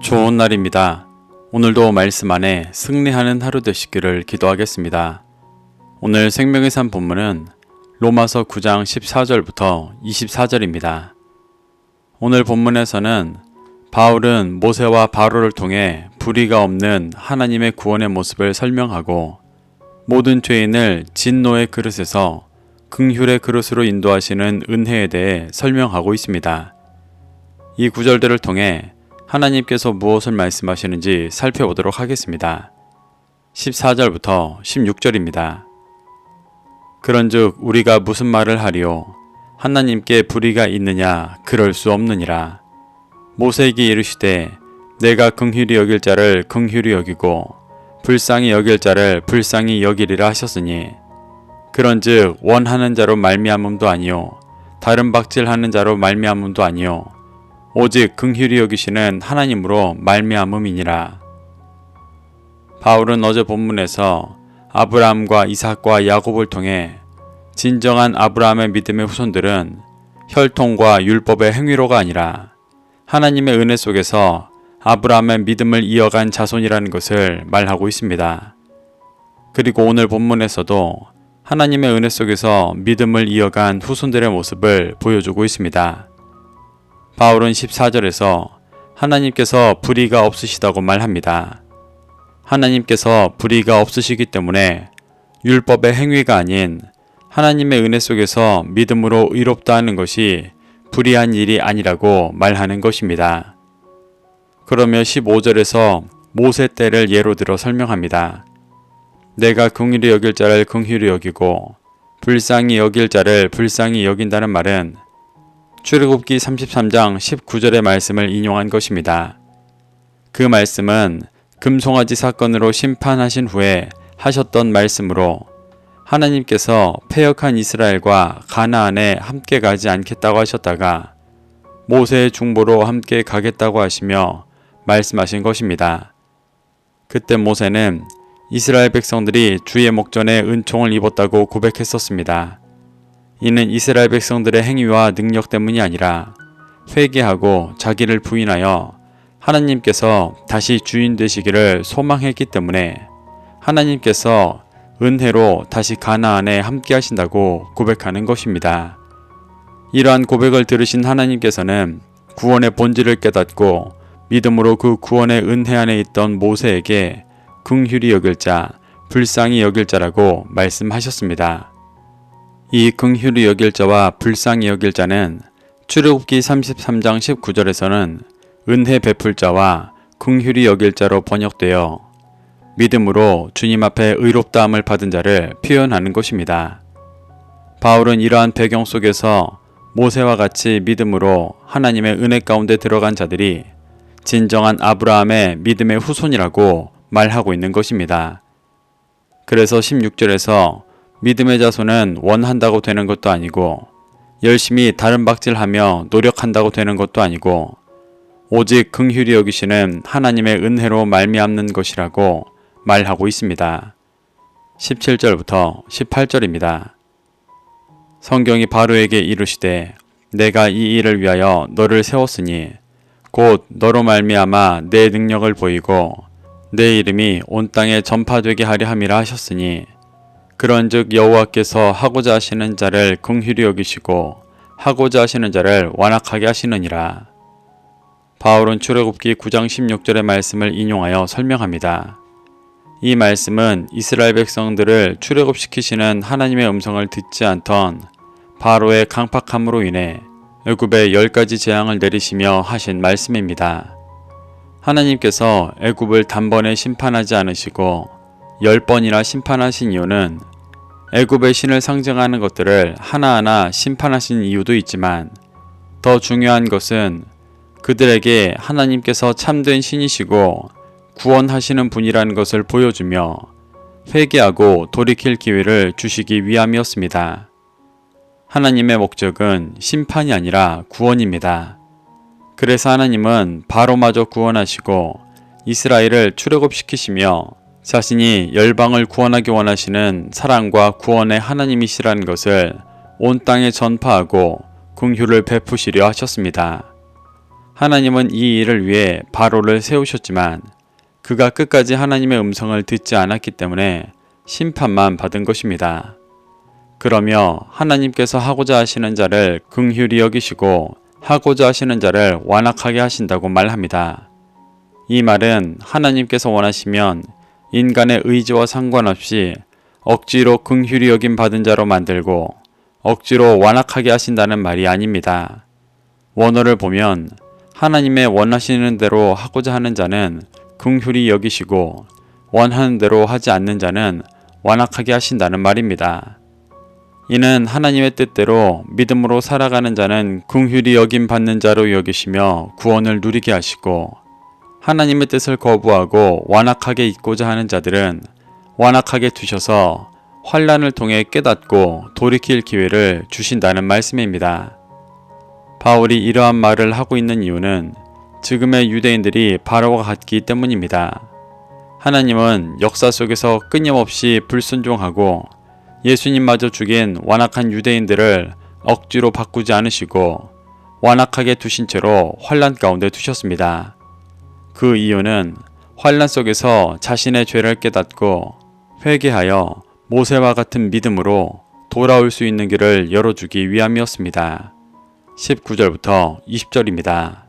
좋은 날입니다. 오늘도 말씀 안에 승리하는 하루 되시기를 기도하겠습니다. 오늘 생명의 산 본문은 로마서 9장 14절부터 24절입니다. 오늘 본문에서는 바울은 모세와 바로를 통해 불의가 없는 하나님의 구원의 모습을 설명하고 모든 죄인을 진노의 그릇에서 긍휼의 그릇으로 인도하시는 은혜에 대해 설명하고 있습니다. 이 구절들을 통해 하나님께서 무엇을 말씀하시는지 살펴보도록 하겠습니다. 14절부터 16절입니다. 그런즉 우리가 무슨 말을 하리요? 하나님께 불의가 있느냐? 그럴 수 없느니라. 모세에게 이르시되 내가 긍휼히 여길 자를 긍휼히 여기고 불쌍히 여길 자를 불쌍히 여기리라 하셨으니 그런즉 원하는 자로 말미암음도 아니요 다른 박질하는 자로 말미암음도 아니요 오직 긍휼히 여기시는 하나님으로 말미암음이니라. 바울은 어제 본문에서 아브라함과 이삭과 야곱을 통해 진정한 아브라함의 믿음의 후손들은 혈통과 율법의 행위로가 아니라 하나님의 은혜 속에서 아브라함의 믿음을 이어간 자손이라는 것을 말하고 있습니다. 그리고 오늘 본문에서도 하나님의 은혜 속에서 믿음을 이어간 후손들의 모습을 보여주고 있습니다. 바울은 14절에서 하나님께서 불의가 없으시다고 말합니다. 하나님께서 불의가 없으시기 때문에 율법의 행위가 아닌 하나님의 은혜 속에서 믿음으로 의롭다 하는 것이 불의한 일이 아니라고 말하는 것입니다. 그러며 15절에서 모세 때를 예로 들어 설명합니다. 내가 긍휼히 여길 자를 긍휼히 여기고 불쌍히 여길 자를 불쌍히 여긴다는 말은 출애굽기 33장 19절의 말씀을 인용한 것입니다. 그 말씀은 금송아지 사건으로 심판하신 후에 하셨던 말씀으로 하나님께서 패역한 이스라엘과 가나안에 함께 가지 않겠다고 하셨다가 모세의 중보로 함께 가겠다고 하시며 말씀하신 것입니다. 그때 모세는 이스라엘 백성들이 주의 목전에 은총을 입었다고 고백했었습니다. 이는 이스라엘 백성들의 행위와 능력 때문이 아니라 회개하고 자기를 부인하여 하나님께서 다시 주인 되시기를 소망했기 때문에 하나님께서 은혜로 다시 가나안에 함께 하신다고 고백하는 것입니다. 이러한 고백을 들으신 하나님께서는 구원의 본질을 깨닫고 믿음으로 그 구원의 은혜 안에 있던 모세에게 긍휼히 여길 자, 불쌍히 여길 자라고 말씀하셨습니다. 이 긍휼히 여길 자와 불쌍히 여길 자는 출애굽기 33장 19절에서는 은혜 베풀 자와 긍휼히 여길 자로 번역되어 믿음으로 주님 앞에 의롭다함을 받은 자를 표현하는 것입니다. 바울은 이러한 배경 속에서 모세와 같이 믿음으로 하나님의 은혜 가운데 들어간 자들이 진정한 아브라함의 믿음의 후손이라고 말하고 있는 것입니다. 그래서 16절에서 믿음의 자손은 원한다고 되는 것도 아니고 열심히 다른 박질하며 노력한다고 되는 것도 아니고 오직 긍휼히 여기시는 하나님의 은혜로 말미암는 것이라고 말하고 있습니다. 17절부터 18절입니다. 성경이 바로에게 이르시되 내가 이 일을 위하여 너를 세웠으니 곧 너로 말미암아 내 능력을 보이고 내 이름이 온 땅에 전파되게 하려 함이라 하셨으니 그런즉 여호와께서 하고자 하시는 자를 긍휼히 여기시고 하고자 하시는 자를 완악하게 하시느니라. 바울은 출애굽기 9장 16절의 말씀을 인용하여 설명합니다. 이 말씀은 이스라엘 백성들을 출애굽시키시는 하나님의 음성을 듣지 않던 바로의 강팍함으로 인해 애굽에 10가지 재앙을 내리시며 하신 말씀입니다. 하나님께서 애굽을 단번에 심판하지 않으시고 10번이나 심판하신 이유는 애굽의 신을 상징하는 것들을 하나하나 심판하신 이유도 있지만 더 중요한 것은 그들에게 하나님께서 참된 신이시고 구원하시는 분이라는 것을 보여주며 회개하고 돌이킬 기회를 주시기 위함이었습니다. 하나님의 목적은 심판이 아니라 구원입니다. 그래서 하나님은 바로마저 구원하시고 이스라엘을 출애굽시키시며 자신이 열방을 구원하기 원하시는 사랑과 구원의 하나님이시라는 것을 온 땅에 전파하고 긍휼을 베푸시려 하셨습니다. 하나님은 이 일을 위해 바로를 세우셨지만 그가 끝까지 하나님의 음성을 듣지 않았기 때문에 심판만 받은 것입니다. 그러며 하나님께서 하고자 하시는 자를 긍휼히 여기시고 하고자 하시는 자를 완악하게 하신다고 말합니다. 이 말은 하나님께서 원하시면 인간의 의지와 상관없이 억지로 긍휼히 여김 받은 자로 만들고 억지로 완악하게 하신다는 말이 아닙니다. 원어를 보면 하나님의 원하시는 대로 하고자 하는 자는 긍휼히 여기시고 원하는 대로 하지 않는 자는 완악하게 하신다는 말입니다. 이는 하나님의 뜻대로 믿음으로 살아가는 자는 긍휼히 여김 받는 자로 여기시며 구원을 누리게 하시고 하나님의 뜻을 거부하고 완악하게 있고자 하는 자들은 완악하게 두셔서 환난을 통해 깨닫고 돌이킬 기회를 주신다는 말씀입니다. 바울이 이러한 말을 하고 있는 이유는 지금의 유대인들이 바로와 같기 때문입니다. 하나님은 역사 속에서 끊임없이 불순종하고 예수님마저 죽인 완악한 유대인들을 억지로 바꾸지 않으시고 완악하게 두신 채로 환난 가운데 두셨습니다. 그 이유는 환난 속에서 자신의 죄를 깨닫고 회개하여 모세와 같은 믿음으로 돌아올 수 있는 길을 열어주기 위함이었습니다. 19절부터 20절입니다.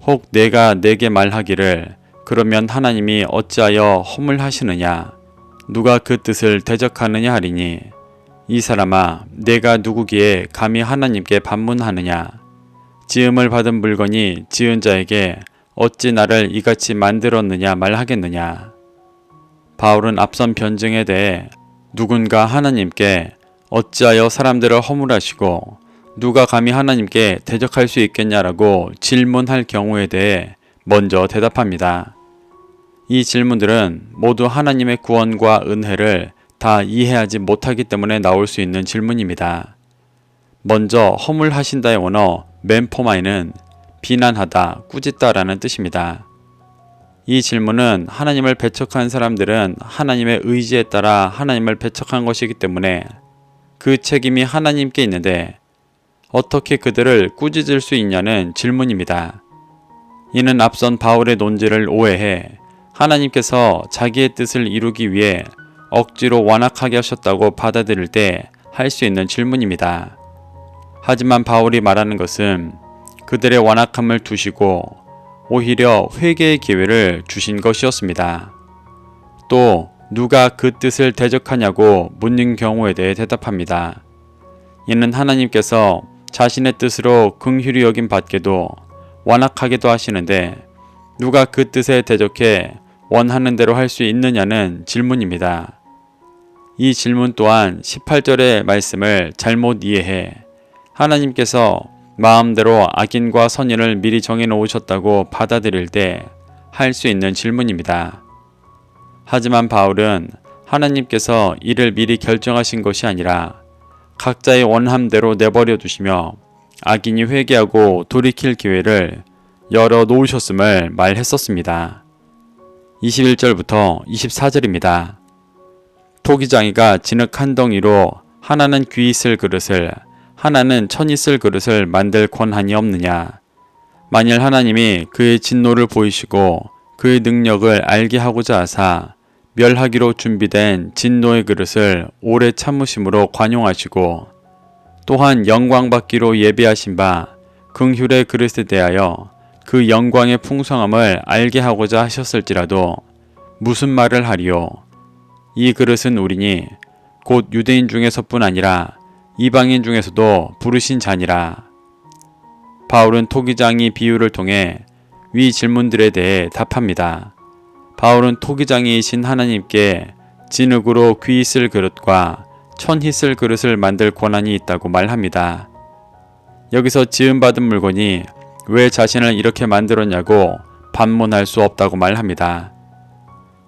혹 내가 내게 말하기를 그러면 하나님이 어찌하여 허물하시느냐 누가 그 뜻을 대적하느냐 하리니 이 사람아 내가 누구기에 감히 하나님께 반문하느냐 지음을 받은 물건이 지은 자에게 어찌 나를 이같이 만들었느냐 말하겠느냐. 바울은 앞선 변증에 대해 누군가 하나님께 어찌하여 사람들을 허물하시고 누가 감히 하나님께 대적할 수 있겠냐라고 질문할 경우에 대해 먼저 대답합니다. 이 질문들은 모두 하나님의 구원과 은혜를 다 이해하지 못하기 때문에 나올 수 있는 질문입니다. 먼저 허물하신다의 원어 멘포마이는 비난하다, 꾸짖다라는 뜻입니다. 이 질문은 하나님을 배척한 사람들은 하나님의 의지에 따라 하나님을 배척한 것이기 때문에 그 책임이 하나님께 있는데 어떻게 그들을 꾸짖을 수 있냐는 질문입니다. 이는 앞선 바울의 논지를 오해해 하나님께서 자기의 뜻을 이루기 위해 억지로 완악하게 하셨다고 받아들일 때 할 수 있는 질문입니다. 하지만 바울이 말하는 것은 그들의 완악함을 두시고 오히려 회개의 기회를 주신 것이었습니다. 또 누가 그 뜻을 대적하냐고 묻는 경우에 대해 대답합니다. 이는 하나님께서 자신의 뜻으로 긍휼히 여김 받게도 완악하게도 하시는데 누가 그 뜻에 대적해 원하는 대로 할 수 있느냐는 질문입니다. 이 질문 또한 18절의 말씀을 잘못 이해해 하나님께서 마음대로 악인과 선인을 미리 정해 놓으셨다고 받아들일 때 할 수 있는 질문입니다. 하지만 바울은 하나님께서 이를 미리 결정하신 것이 아니라 각자의 원함대로 내버려 두시며 악인이 회개하고 돌이킬 기회를 열어 놓으셨음을 말했었습니다. 21절부터 24절입니다. 토기장이가 진흙 한 덩이로 하나는 귀 있을 그릇을 하나는 천 있을 그릇을 만들 권한이 없느냐. 만일 하나님이 그의 진노를 보이시고 그의 능력을 알게 하고자 하사 멸하기로 준비된 진노의 그릇을 오래 참으심으로 관용하시고 또한 영광받기로 예비하신 바 긍휼의 그릇에 대하여 그 영광의 풍성함을 알게 하고자 하셨을지라도 무슨 말을 하리요. 이 그릇은 우리니 곧 유대인 중에서뿐 아니라 이방인 중에서도 부르신 자니라. 바울은 토기장이 비유를 통해 위 질문들에 대해 답합니다. 바울은 토기장이이신 하나님께 진흙으로 귀 있을 그릇과 천 있을 그릇을 만들 권한이 있다고 말합니다. 여기서 지음받은 물건이 왜 자신을 이렇게 만들었냐고 반문할 수 없다고 말합니다.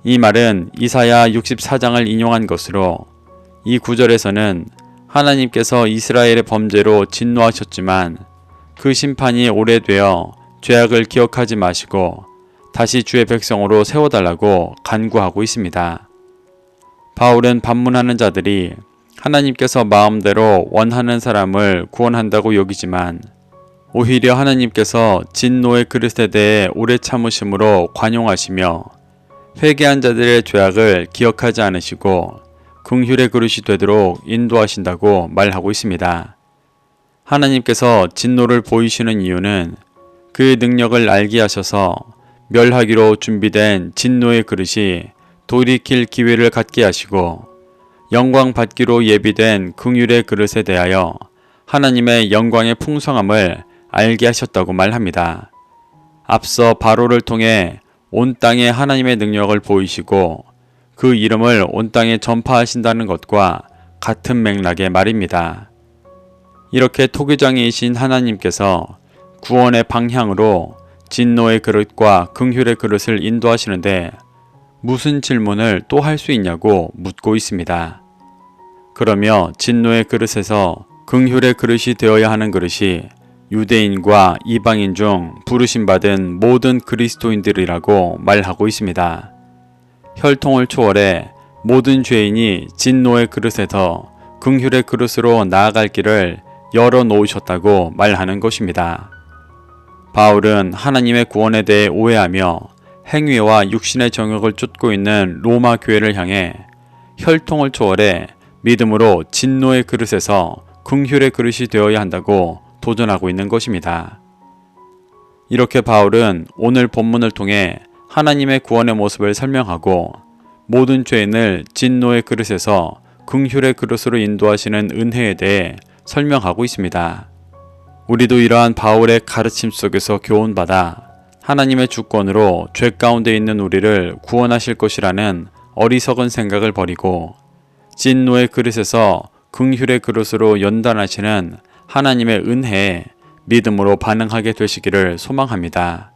이 말은 이사야 64장을 인용한 것으로 이 구절에서는 하나님께서 이스라엘의 범죄로 진노하셨지만 그 심판이 오래되어 죄악을 기억하지 마시고 다시 주의 백성으로 세워달라고 간구하고 있습니다. 바울은 반문하는 자들이 하나님께서 마음대로 원하는 사람을 구원한다고 여기지만 오히려 하나님께서 진노의 그릇에 대해 오래 참으심으로 관용하시며 회개한 자들의 죄악을 기억하지 않으시고 긍휼의 그릇이 되도록 인도하신다고 말하고 있습니다. 하나님께서 진노를 보이시는 이유는 그의 능력을 알게 하셔서 멸하기로 준비된 진노의 그릇이 돌이킬 기회를 갖게 하시고 영광 받기로 예비된 긍휼의 그릇에 대하여 하나님의 영광의 풍성함을 알게 하셨다고 말합니다. 앞서 바로를 통해 온 땅에 하나님의 능력을 보이시고 그 이름을 온 땅에 전파하신다는 것과 같은 맥락의 말입니다. 이렇게 토기장이신 하나님께서 구원의 방향으로 진노의 그릇과 긍휼의 그릇을 인도하시는데 무슨 질문을 또 할 수 있냐고 묻고 있습니다. 그러며 진노의 그릇에서 긍휼의 그릇이 되어야 하는 그릇이 유대인과 이방인 중 부르심받은 모든 그리스도인들이라고 말하고 있습니다. 혈통을 초월해 모든 죄인이 진노의 그릇에서 긍휼의 그릇으로 나아갈 길을 열어놓으셨다고 말하는 것입니다. 바울은 하나님의 구원에 대해 오해하며 행위와 육신의 정욕을 쫓고 있는 로마 교회를 향해 혈통을 초월해 믿음으로 진노의 그릇에서 긍휼의 그릇이 되어야 한다고 도전하고 있는 것입니다. 이렇게 바울은 오늘 본문을 통해 하나님의 구원의 모습을 설명하고 모든 죄인을 진노의 그릇에서 긍휼의 그릇으로 인도하시는 은혜에 대해 설명하고 있습니다. 우리도 이러한 바울의 가르침 속에서 교훈받아 하나님의 주권으로 죄 가운데 있는 우리를 구원하실 것이라는 어리석은 생각을 버리고 진노의 그릇에서 긍휼의 그릇으로 연단하시는 하나님의 은혜에 믿음으로 반응하게 되시기를 소망합니다.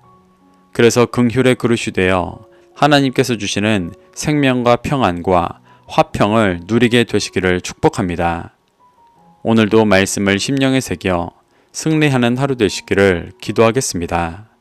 그래서 긍휼의 그릇이 되어 하나님께서 주시는 생명과 평안과 화평을 누리게 되시기를 축복합니다. 오늘도 말씀을 심령에 새겨 승리하는 하루 되시기를 기도하겠습니다.